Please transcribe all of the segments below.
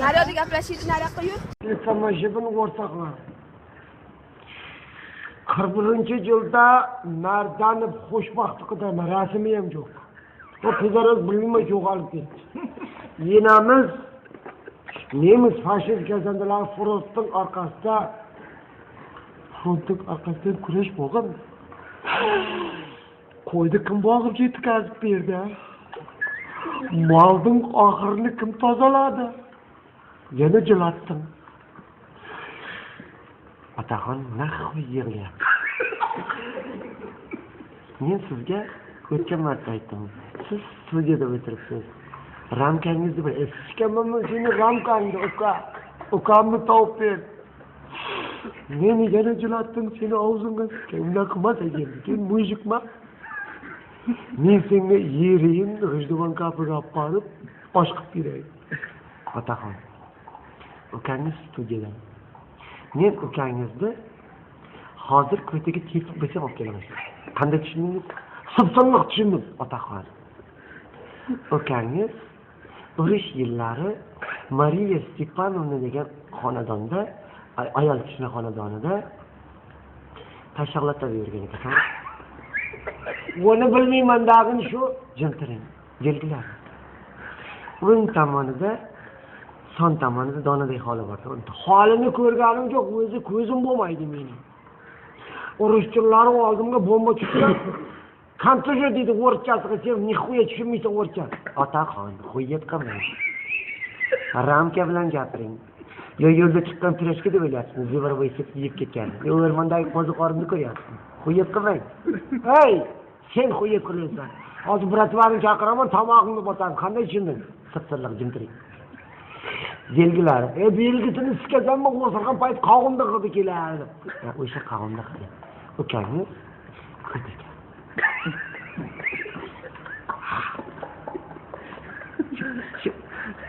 Naryoqda gaplashishni naryoqqa yur. Tomoshabin o'rtoqlar. 41-yilda Nardanov xo'shbaxtligida rasmi ham yo'q. O tezroq bilmay yo'qolib ketdi. Yenamiz Nemis fashist gazandalar frontning orqasida kurash bo'lgan. Qo'ydi kim bog'ib yetkazib berdi? Malning oxirini kim tozaladi? Yana jilatdim. Otaxon nahvi yig'layapti. Men sizga o'tgan marta aytdim. Siz studiyada o'tiribsiz. Ramkangizni bir eskikamanmi seni ramkangni ukamni topib ber. Meni yana jilatdim seni og'zingga. Undan qilmas ekan. Sen mujikma. Men senga yerim g'ijdivan kapini olib borib osh qilib beray. Otaxon. Ukangiz studiyada. Men ukangizni hozir ko'chaga tepib bo'lsa olib kelaman. Qanday tushundingiz? Subsanliq tushundim, otaxon. Ukangiz urush yillari Mariya Stepanovna degan xonadonda, ayol kishi xonadonida tashaqlatib yurgan ekan. Buni bilmayman dag'in shu jintiring, belgilar. O'ng tomonida son tomonida donadek holi bor. Holini ko'rganim yo'q, o'zi ko'zim bo'lmaydi mening. Urushchilar oldimga bomba tushgan. Qantaja dedi o'rchasiga sen nixuya tushunmaysan o'rcha. Otaxon, qo'yib qilmang. Ramka bilan gapiring. Yo yo'lda chiqqan turashga deb o'ylayapsiz, zevarvoy yeb ketgan. Yo o'rmondagi qo'ziqorinni ko'ryapsiz. Qo'yib qilmang. Hey, sen qo'yib qilyapsan. Hozir bratvarni chaqiraman, tomog'imni botaman. Qanday tushunding? Sirtliq jimtiring. Belgilar. Belgisini sikasanmi, o'sirgan payt qog'imda qildi kelardi. O'sha qog'imda qildi. Ukangiz qildi.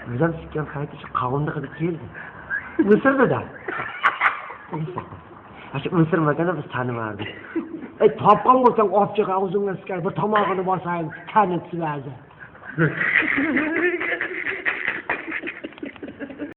Bizdan sikkan payti shu qog'imda qilib keldi. O'sirdi-da. O'sha o'sirmaganda biz tanimardik. Topgan bo'lsang olib chiq, og'zingga sikay, bir tomog'ini bosayim, tanib sizlarga.